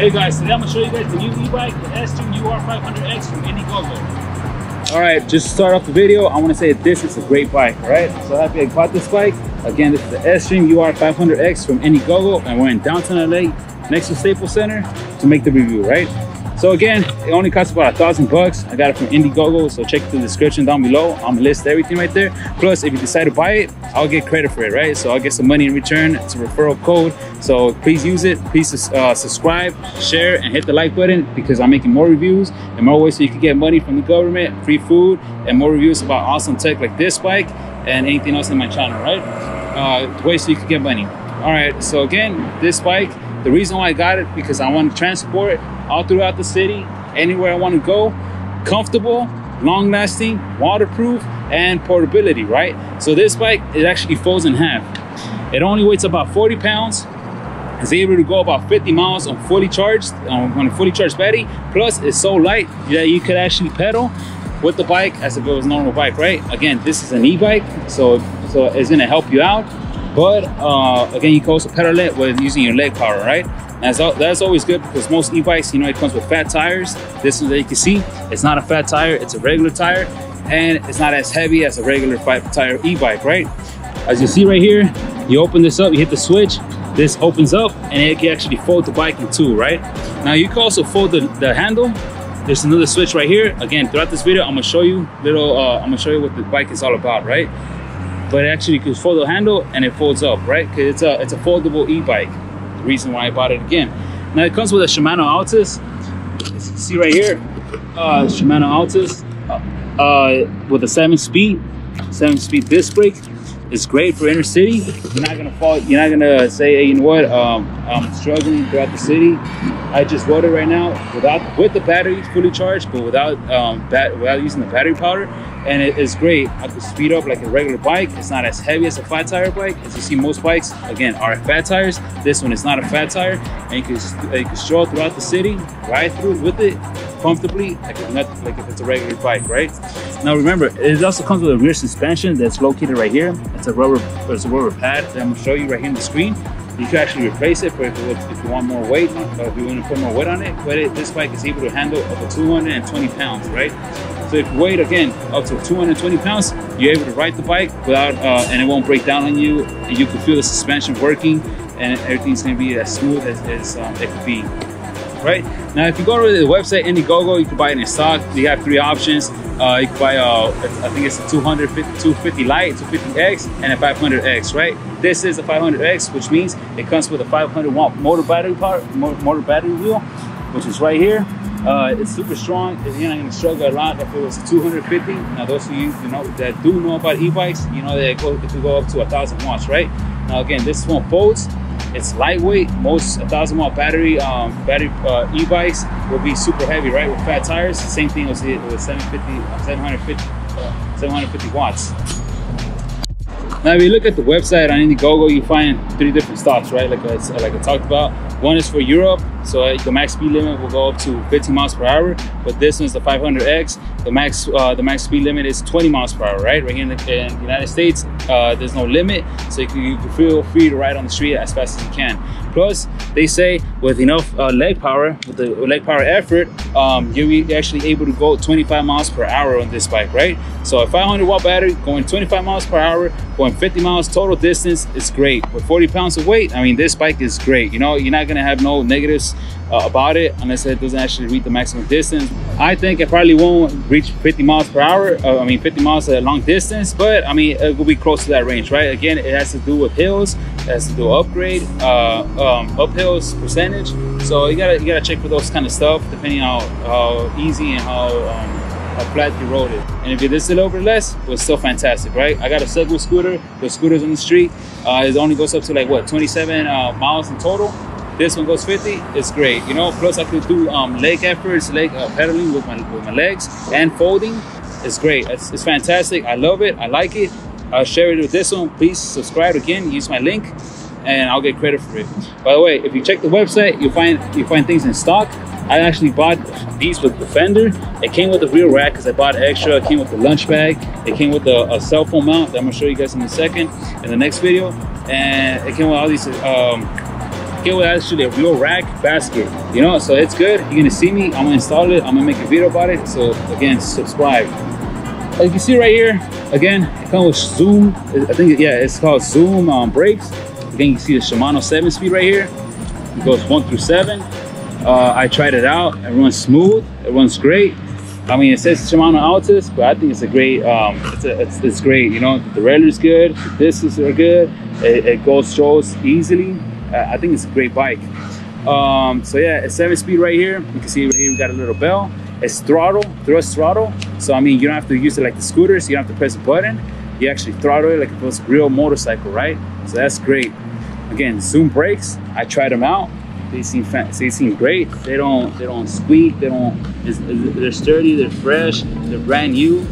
Hey guys, today I'm gonna show you guys the new e-bike, the Sdream Ur 500X from Indiegogo. All right, just to start off the video, I want to say this is a great bike. All right, so happy I bought this bike. Again, this is the Sdream Ur 500X from Indiegogo, and we're in downtown LA, next to Staples Center, to make the review. Right. So again, it only costs about $1,000. I got it from Indiegogo, so check the description down below. I'm gonna list everything right there. Plus, if you decide to buy it, I'll get credit for it, right? So I'll get some money in return. It's a referral code, so please use it. Please subscribe, share, and hit the like button, because I'm making more reviews and more ways so you can get money from the government, free food, and more reviews about awesome tech like this bike and anything else in my channel, right? Ways so you can get money. All right, so again, this bike, the reason why I got it, because I want to transport all throughout the city, anywhere I want to go, comfortable, long-lasting, waterproof, and portability, right? So this bike, it actually folds in half. It only weighs about 40 pounds. It's able to go about 50 miles on fully charged, on a fully charged battery. Plus, it's so light that you could actually pedal with the bike as if it was a normal bike, right? Again, this is an e-bike, so it's gonna help you out. But again, you can also pedal it with using your leg power, right? That's always good, because most e-bikes, you know, it comes with fat tires. This one that you can see, it's not a fat tire, it's a regular tire, and it's not as heavy as a regular 5-tire e-bike, right? As you see right here, you open this up, you hit the switch, this opens up, and it can actually fold the bike in two, right? Now you can also fold the handle. There's another switch right here. Again, throughout this video, I'm gonna show you I'm gonna show you what the bike is all about, right? But actually, you can fold the handle and it folds up, right? Because it's a foldable e-bike. The reason why I bought it again. Now it comes with a Shimano Altus. As you can see right here, Shimano Altus with a 7-speed disc brake. It's great for inner city. You're not gonna fall. You're not gonna say, hey, you know what? I'm struggling throughout the city. I just rode it right now with the battery fully charged, but without using the battery power, and it is great. I can speed up like a regular bike. It's not as heavy as a 5-tire bike. As you see, most bikes again are fat tires. This one is not a fat tire, and you can stroll throughout the city, ride through with it comfortably, like if it's a regular bike, right? Now remember, it also comes with a rear suspension that's located right here. It's a rubber pad that I'm gonna show you right here on the screen. You can actually replace it if you want more weight, if you want to put more weight on it. But this bike is able to handle up to 220 pounds, right? So if you weigh again up to 220 pounds, you're able to ride the bike without, and it won't break down on you. And you can feel the suspension working, and everything's gonna be as smooth as it could be. Right now, if you go to the website Indiegogo, you can buy it in stock. You have 3 options. You can buy I think it's a 250 Lite, 250X, and a 500X. Right, this is a 500X, which means it comes with a 500-watt motor battery wheel, which is right here. It's super strong. You're not gonna struggle a lot if it was a 250. Now, those of you that do know about e-bikes, you know that it could go up to 1,000 watts. Right now, again, this one folds. It's lightweight. Most 1,000-watt battery e-bikes will be super heavy, right? With fat tires. Same thing with 750 watts. Now, if you look at the website on Indiegogo, you find 3 different stocks, right? Like I talked about. One is for Europe, so the max speed limit will go up to 15 miles per hour. But this one's the 500X. The max speed limit is 20 miles per hour, right? Right here in the United States, there's no limit, so you can feel free to ride on the street as fast as you can. Plus, they say with enough leg power, with the leg power effort, you're actually able to go 25 miles per hour on this bike, right? So a 500-watt battery going 25 miles per hour, going 50 miles total distance, it's great. With 40 pounds of weight, I mean, this bike is great. You know, you're not gonna have no negatives about it unless it doesn't actually reach the maximum distance. I think it probably won't reach 50 miles per hour. 50 miles at a long distance, but I mean, it will be close to that range, right? Again, it has to do with hills, it has to do with upgrade, uphills percentage. So you gotta check for those kind of stuff, depending on how easy and how flat you rode it. And if it is a little bit less, but it's still fantastic, right? I got a Segway scooter with scooters on the street. It only goes up to like what, 27 miles in total. This one goes 50. It's great, you know. Plus, I could do leg efforts, pedaling with my legs and folding. It's great. It's fantastic. I love it. I like it. I'll share it with this one. Please subscribe again. Use my link, and I'll get credit for it. By the way, if you check the website, you find things in stock. I actually bought these with the fender. It came with a rear rack because I bought extra. It came with the lunch bag. It came with a cell phone mount that I'm gonna show you guys in a second in the next video. And it came with all these came with actually a real rack basket, you know, so it's good. You're gonna see me, I'm gonna install it, I'm gonna make a video about it. So again, subscribe. As you can see right here, again, it comes with Zoom. I think, yeah, it's called Zoom brakes. Again, you can see the Shimano 7-speed right here. It goes 1 through 7. I tried it out. It runs smooth. It runs great. I mean, it says Shimano Altus, but I think it's a great. It's great. You know, the derailleur is good. The discs are good. It goes strolls easily. I think it's a great bike. So yeah, it's 7-speed right here. You can see right here we got a little bell. It's throttle, thrust throttle. So I mean, you don't have to use it like the scooters. You don't have to press a button. You actually throttle it like it was a real motorcycle, right? So that's great. Again, Zoom brakes. I tried them out. They seem great. They don't squeak. They're sturdy. They're fresh. They're brand new.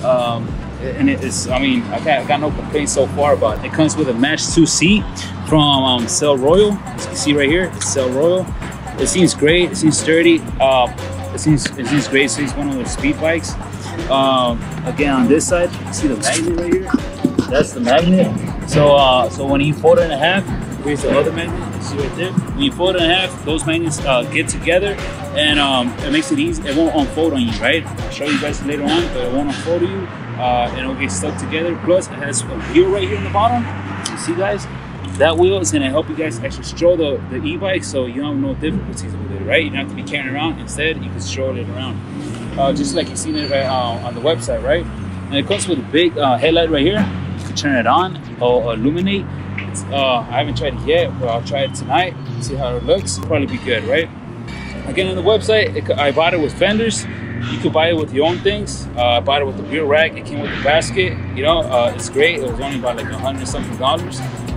And it's. I mean, I got no complaints so far about it. It comes with a Match 2 seat from Cell Royal. As you can see right here, it's Cell Royal. It seems great. It seems sturdy. It seems great. So it's one of those speed bikes. Again, on this side, you see the magnet right here. That's the magnet. So when you fold it in half, here's the other magnet. You see right there. When you fold it in half, those magnets get together, and it makes it easy. It won't unfold on you, right? I'll show you guys later on, but it won't unfold on you, and it'll get stuck together. Plus, it has a wheel right here in the bottom. You see, guys? That wheel is gonna help you guys actually stroll the e-bike, so you don't have no difficulties with it, right? You don't have to be carrying it around. Instead, you can stroll it around, just like you've seen it right, on the website, right? And it comes with a big headlight right here. You can turn it on or illuminate. I haven't tried it yet, but I'll try it tonight. See how it looks. It'll probably be good, right? Again, on the website, I bought it with fenders. You could buy it with your own things. I bought it with the real rack. It came with the basket. You know, it's great. It was only about like $100-something.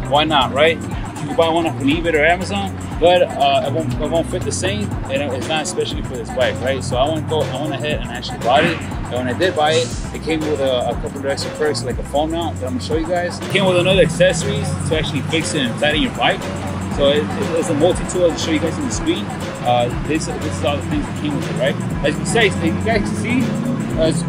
Why not, right? You can buy one off eBay or Amazon, but it won't fit the same, and it's not especially for this bike, right? So I went ahead and actually bought it. And when I did buy it, it came with a couple of extra perks, like a phone mount that I'm gonna show you guys. It came with another accessories to actually fix it and tighten your bike. So it's a multi-tool to show you guys on the screen. This is all the things that came with it, right? As you guys can see,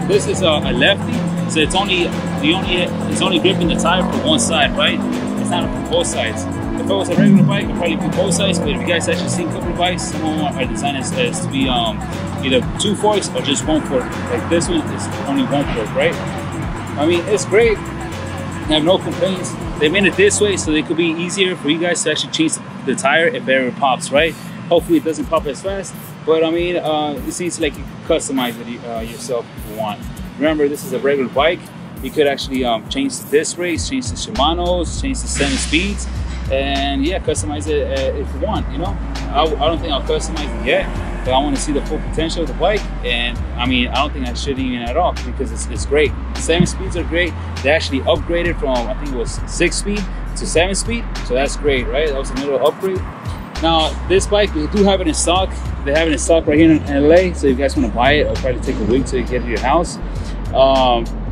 this is a lefty, so it's only gripping the tire for one side, right? It's not for both sides. If it was a regular bike, it'd probably be both sides. But if you guys actually seen a couple of bikes, some of them are designed as to be either 2 forks or just 1 fork. Like this one is only 1 fork, right? I mean, it's great. I have no complaints. They made it this way so it could be easier for you guys to actually change the tire if it ever pops, right? Hopefully it doesn't pop as fast. But I mean, it seems like you can customize it yourself if you want. Remember, this is a regular bike. You could actually change the disc brakes, change the Shimano's, change the 7 speeds, and yeah, customize it if you want, you know. I don't think I'll customize it yet, but I want to see the full potential of the bike. And I mean, I don't think I should even at all, because it's great. 7 speeds are great. They actually upgraded from, I think it was 6 speed to 7 speed, so that's great, right? That was a little upgrade. Now, this bike, they do have it in stock. They have it in stock right here in LA, so if you guys want to buy it, it'll probably take a week to get to your house.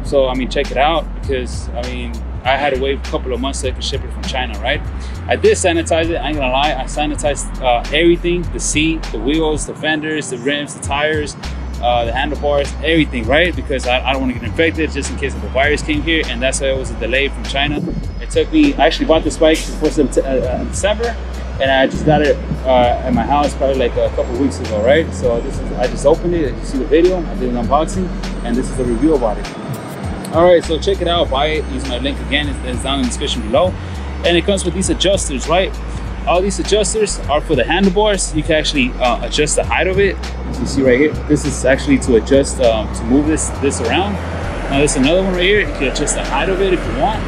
So I mean, check it out, because I mean, I had to wait a couple of months so I could ship it from China, right? I did sanitize it, I ain't gonna lie. I sanitized everything: the seat, the wheels, the fenders, the rims, the tires, the handlebars, everything, right? Because I don't want to get infected, just in case if a virus came here, and that's why it was a delay from China. It took me, I actually bought this bike before December, and I just got it at my house probably like a couple of weeks ago, right? So this is, I just opened it. You see the video, I did an unboxing, and this is the review about it. All right, so check it out, buy it, use my link again, it's down in the description below. And it comes with these adjusters, right? All these adjusters are for the handlebars. You can actually adjust the height of it. As you see right here, this is actually to adjust, to move this around. Now there's another one right here. You can adjust the height of it if you want.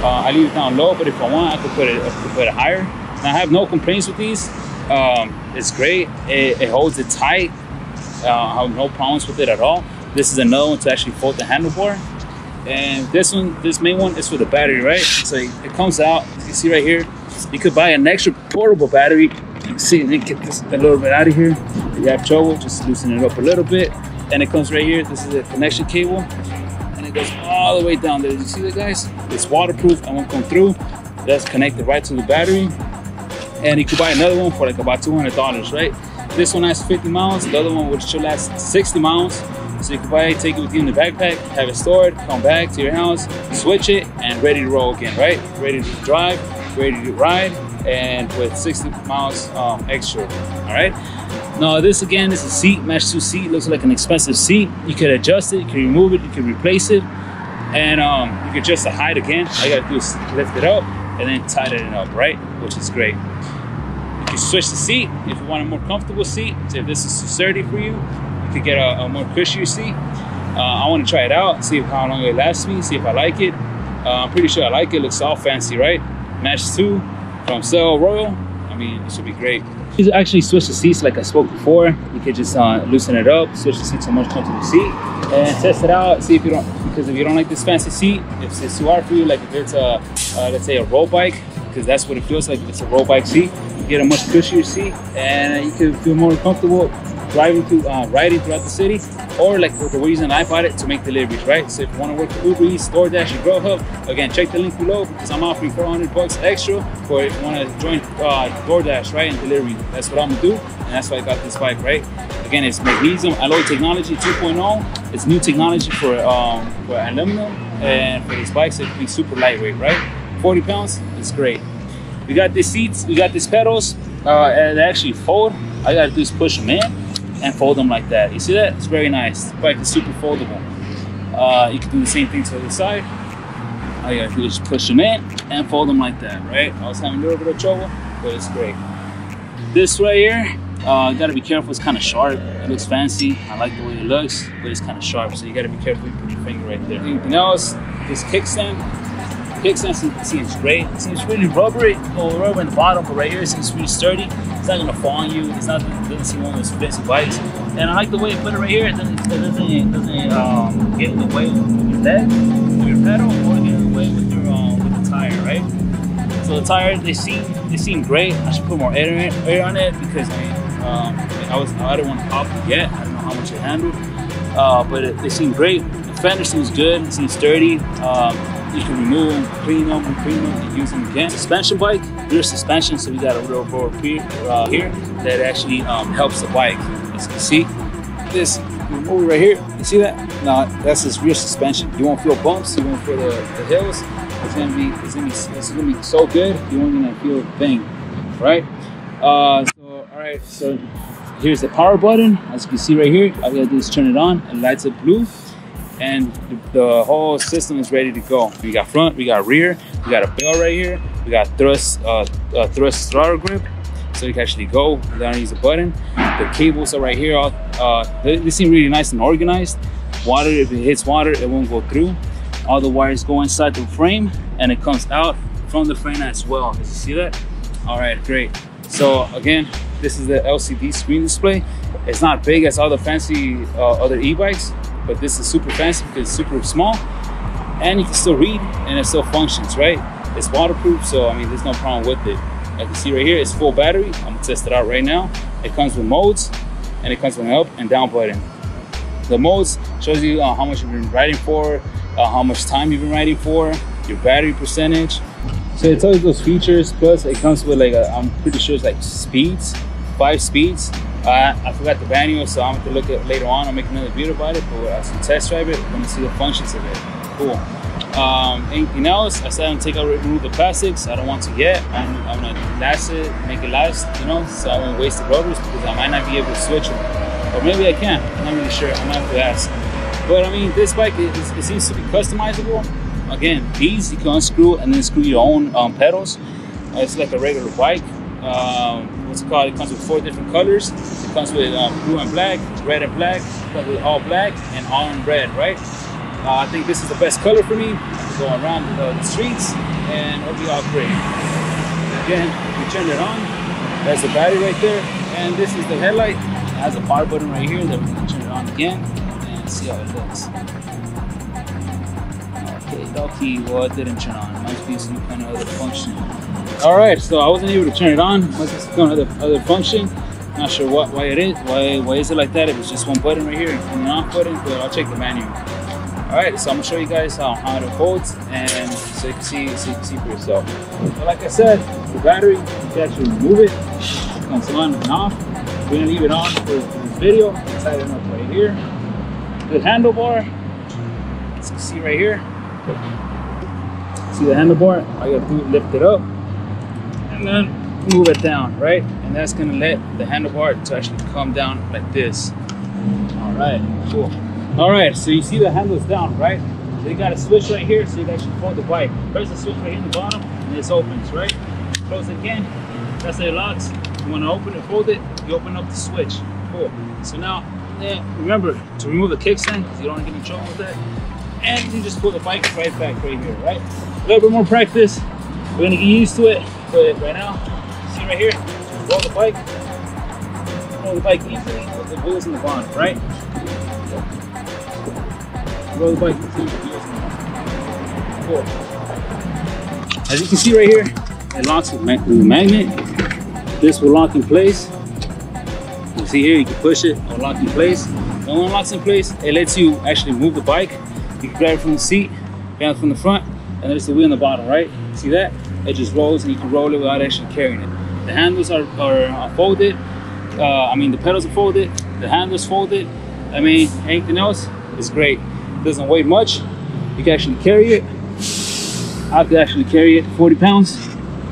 I leave it down low, but if I want, I could put it higher. Now I have no complaints with these. It's great, it holds it tight. I have no problems with it at all. This is another one to actually fold the handlebar. And this main one is for the battery, right? So it comes out, as you see right here. You could buy an extra portable battery. You can see, let me get this a little bit out of here. If you have trouble, just loosen it up a little bit. And it comes right here. This is a connection cable, and it goes all the way down there. You see that, guys? It's waterproof, I won't come through. That's connected right to the battery. And you could buy another one for like about $200, right? This one has 50 miles. The other one should last 60 miles. So you can buy it, take it with you in the backpack, have it stored, come back to your house, switch it, and ready to roll again, right? Ready to drive, ready to ride. and with 60 miles extra. All right. Now this again is a seat, match 2 seat. Looks like an expensive seat. You can adjust it, you can remove it, you can replace it, and you can adjust the height again. All you gotta do is lift it up and then tighten it up, right? Which is great. You can switch the seat if you want a more comfortable seat. So if this is too sturdy for you, you could get a more cushier seat. I want to try it out, see how long it lasts me, see if I like it. I'm pretty sure I like it. It looks all fancy, right? Match 2 from Cell Royal. I mean, it should be great. You can actually switch the seats like I spoke before. You could just loosen it up, switch the seat to a more comfortable seat, and test it out. See if you don't, because if you don't like this fancy seat, if it's too hard for you, like if it's a, let's say a road bike, because that's what it feels like if it's a road bike seat, you get a much cushier seat, and you can feel more comfortable riding throughout the city, or like the reason I bought it, to make deliveries, right? So if you want to work for Uber Eats, DoorDash, or Grubhub, again, check the link below because I'm offering $400 extra for if you want to join DoorDash, right, and delivery. That's what I'm gonna do, and that's why I got this bike, right? Again, it's magnesium alloy technology 2.0. It's new technology for aluminum, and for this bike, so it can be super lightweight, right? 40 pounds, it's great. We got these seats, we got these pedals, and they actually fold. All you gotta do is push them in and fold them like that. You see that? It's very nice. The bike is super foldable. You can do the same thing to the other side. All you gotta do is push them in and fold them like that, right? I was having a little bit of trouble, but it's great. This right here, you gotta be careful. It's kind of sharp. It looks fancy. I like the way it looks, but it's kind of sharp, so you gotta be careful. You put your finger right there. Anything else? This kickstand. Kickstand seems great. It seems really rubbery, rubber in the bottom, but right here it seems really sturdy. It's not gonna fall on you. It doesn't seem one of those fancy bikes. And I like the way you put it right here. It doesn't get in the way with your leg, with your pedal, or get in the way with your with the tire, right? So the tires, they seem great. I should put more air on it because I don't want to pop it yet. I don't know how much it handled, but they seem great. The fender seems good. It seems sturdy. You can remove them, clean them, and use them again. Suspension bike, rear suspension, so we got a little roller here that actually helps the bike. As you can see, this remove right here. You see that? No, that's this rear suspension. You won't feel bumps. You won't feel the hills. It's gonna be so good. You won't even feel a thing, right? All right. So here's the power button. As you can see right here, all you gotta do is turn it on. It lights up blue. And the whole system is ready to go. We got front, we got rear, we got a bell right here, we got thrust throttle grip, so you can actually go without using the button. The cables are right here. They seem really nice and organized. Water, if it hits water, it won't go through. All the wires go inside the frame, and it comes out from the frame as well. Did you see that? All right, great. So again, this is the LCD screen display. It's not big as all the fancy other e-bikes, but this is super fancy because it's super small, and you can still read and it still functions, right? It's waterproof, so I mean there's no problem with it. As you can see right here, it's full battery. I'm gonna test it out right now. It comes with modes, and it comes with an up and down button. The modes shows you how much you've been riding for, how much time you've been riding for, your battery percentage. So it tells you those features, plus it comes with like I'm pretty sure it's like speeds, 5 speeds. I forgot the manual, so I'm going to look at it later on. I'll make another video about it, but as we test drive it, we're going to see the functions of it. Cool. Anything else? I said I'm going to remove the plastics. I don't want to yet. I'm going to last it, make it last, you know, so I won't waste the rubbers because I might not be able to switch them. Or maybe I can. I'm not really sure. I'm going to have to ask. But I mean, this bike, it seems to be customizable. Again, these you can unscrew and then screw your own pedals. It's like a regular bike. What's it called? It comes with 4 different colors. It comes with blue and black, red and black, it comes with all black and all in red, right? I think this is the best color for me to go around the streets, and it'll be all great. Again, you turn it on. That's the battery right there, and this is the headlight. It has a power button right here that we can turn it on again and see how it looks. Okay, well it didn't turn on. It must be some kind of other function. All right, so I wasn't able to turn it on. It must be some kind of other function. Not sure why it is. Why is it like that? If it's just one button right here and an off button, but I'll check the manual. All right, so I'm gonna show you guys how it folds, and so you can see for yourself. So like I said, the battery, you can actually remove it. It comes on and off. We're gonna leave it on for this video. Tighten it up right here. The handlebar, as you can see right here. See the handlebar? All you gotta do is lift it up and and then move it down, right? And that's gonna let the handlebar to actually come down like this. All right, cool. All right, so you see the handle's down, right? So you got a switch right here, so you can actually fold the bike. Press the switch right here in the bottom, and this opens, right? Close it again, that's how it locks. You wanna open it, fold it, you open up the switch. Cool. So now, remember to remove the kickstand, because you don't want to get in trouble with that. And you just pull the bike right back right here, right? A little bit more practice. We're gonna get used to it, but right now, see right here, roll the bike easily with the wheels in the bottom, right? Roll the bike easily with the wheels in the bottom. Cool. As you can see right here, it locks with the magnet. This will lock in place. You see here, you can push it, it'll lock in place. And when it locks in place, it lets you actually move the bike. You can grab it from the seat, grab it from the front, and there's the wheel in the bottom, right? See that? It just rolls and you can roll it without actually carrying it. The handles are folded. The pedals are folded. The handles folded. Anything else is great. It doesn't weigh much. You can actually carry it. I could actually carry it 40 pounds.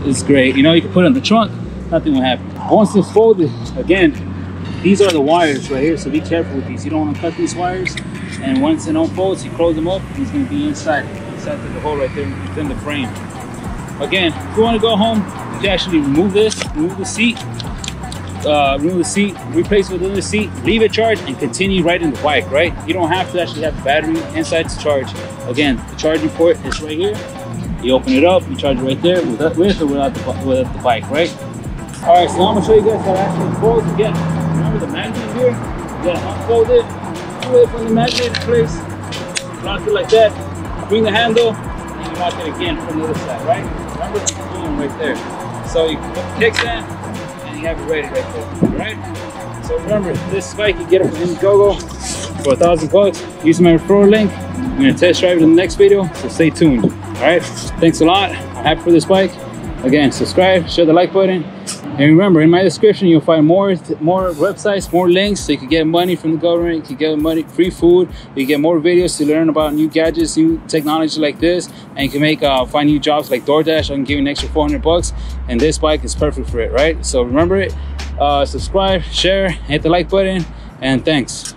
It's great. You can put it in the trunk, nothing will happen. Once it's folded, again, these are the wires right here, so be careful with these. You don't want to cut these wires. And once it unfolds, you close them up, it's going to be inside the hole right there within the frame. Again, if you want to go home, you can actually remove this, remove the seat, replace it with another seat, leave it charged, and continue riding the bike, right? You don't have to actually have the battery inside to charge. Again, the charging port is right here. You open it up, you charge it right there with or without the bike, right? All right, so now I'm going to show you guys how to actually fold. Again, remember the magnet here? You got to unfold it, pull it from the magnet in place, lock it like that, bring the handle, and you lock it again from the other side, right? Remember, boom, right there. So you put the kickstand, and you have it ready right there, all right? So remember, this bike, you get it from Indiegogo for $1,000. Use my referral link. I'm going to test drive it in the next video, so stay tuned, all right? Thanks a lot. I'm happy for this bike. Again, subscribe, share the like button. And remember, in my description, you'll find more websites, more links, so you can get money from the government, you can get money, free food, you can get more videos to learn about new gadgets, new technology like this, and you can find new jobs like DoorDash. I can give you an extra $400, and this bike is perfect for it, right? So remember it, subscribe, share, hit the like button, and thanks.